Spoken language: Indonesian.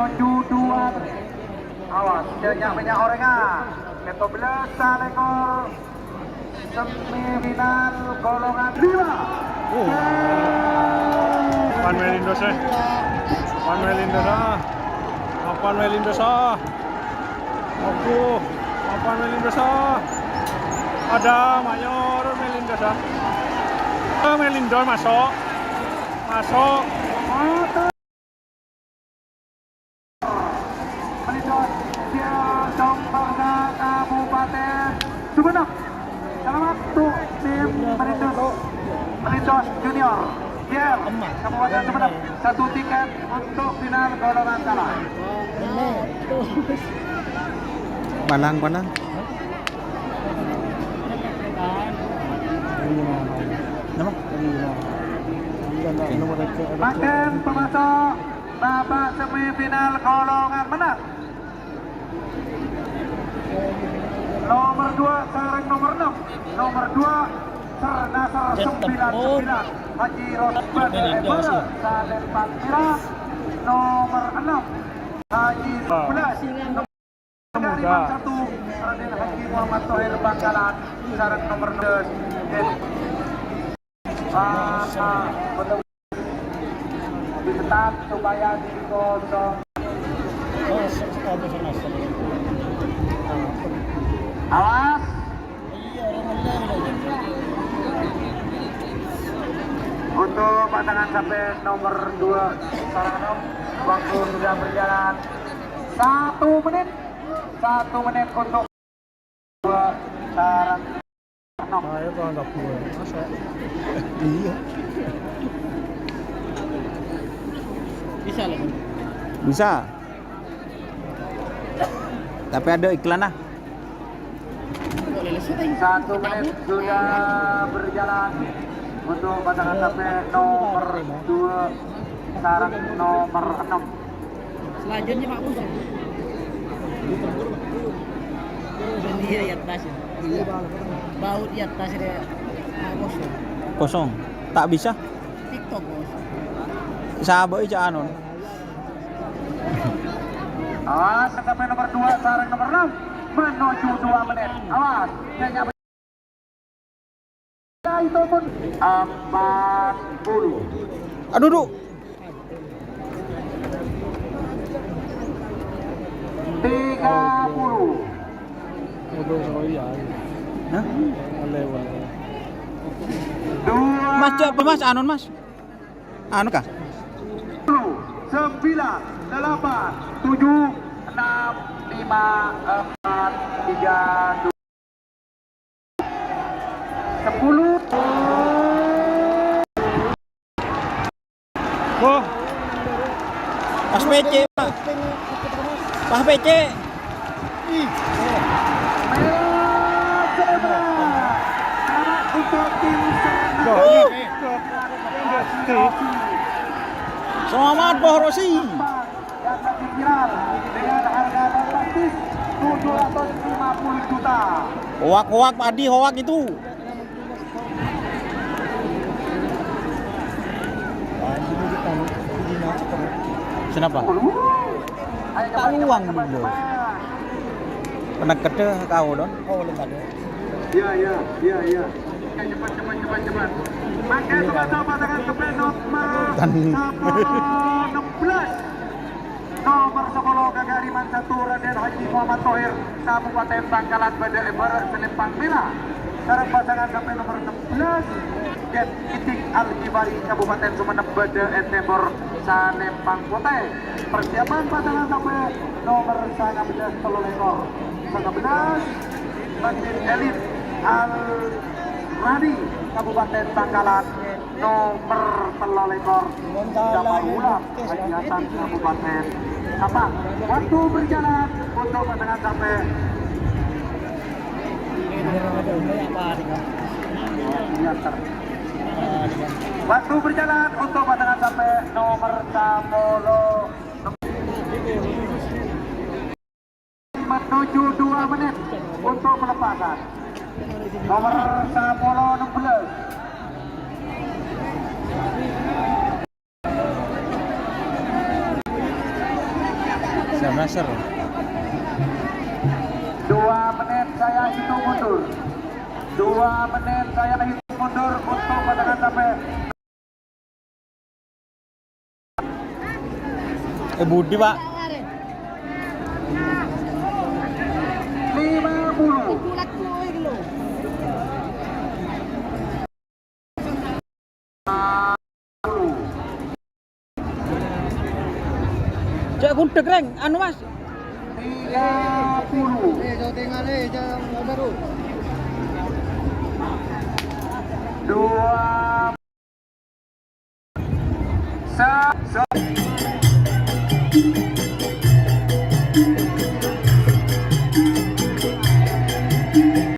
menuju 2 menit. Awas, minyak orengan. Ke-11 salekor semifinal golongan 5. Pan Melindos Pan Melindos Pan Melindos Aku Pan Melindos ada mayor Melindos Melindos masuk Melindos dia Jombang Kabupaten Sumeneb. Selamat untuk tim Melindos Junior Kabupaten Sumeneb, 1 tiket untuk final golongan kalah. Panang. Makin pemasok babak semifinal golongan menang. Nomor 2 sareng nomor 6, nomor 2 Nasar 99 Haji Rosban Ebara Saden Pakmira, nomor 6 Haji 11 Gariman 1 Raden Haji Muhammad Thohir Bangkalan sareng nomor 12 diketat supaya dikosong. Awas. Untuk pasangan sampai nomor 2 sarang waktu sudah berjalan 1 menit. 1 menit untuk 2 sarang. Ayo kalau masuk. Iya. Bisa loh. Bisa. Tapi ada iklan lah. 1 menit sudah berjalan untuk pasangan sampai nomor 2 sarang nomor 6. Selanjutnya Pak Bus. Iya ya tas. Baut ya tas dia. Bos. Kosong. Tak bisa. TikTok bos. Sabar aja anon. Awas sampai nomor 2 sarang nomor 6 menuju 2 menit. Awas, hanya itu pun 40. Aduh, duh. 30. Hah? 2 Mas, coba mas, anon mas. Anu kah? 9, 8, 7, 6, 5, 4, 3, 2, 10. Wah. Pas PC, Pak. Pas PC. Untuk tim Selamat Boh Rosi. yang lagi viral dengan harga fantastis 750 juta. Hoak padi hoak itu. Kenapa? Tak uang dulu. Pernah kete kau don? Oh, lembar. Ya. Cepat. Maka sebagai pasangan kepen nomor 16. Nomor 10 Gagariman 1 Raden Haji Muhammad Thohir Kabupaten Bangkalan Bada Ebara Selempang Mila. Sarang pasangan sampai nomor 16 Jet Itik Al-Kibari Kabupaten Sumeneb Bada Entebor Salempang Kote. Persiapan pasangan sampai nomor 19 telur ekor 19 Masjid Elit Al-Radi Kabupaten Bangkalan nomor telur ekor Jamal Ulam Haji Hasan Kabupaten Sabang. Waktu berjalan untuk pasangan sampai waktu berjalan untuk pasangan sampai nomor 10 menuju 2 menit untuk pelepasan. Nomor 10 16. Dasar. 2 menit saya hitung mundur. 2 menit saya hitung mundur untuk pasangan sampai Budi pak. 50. Kulat ko gitu. Cek gudeg reng, anu mas. 30. Baru. 2 1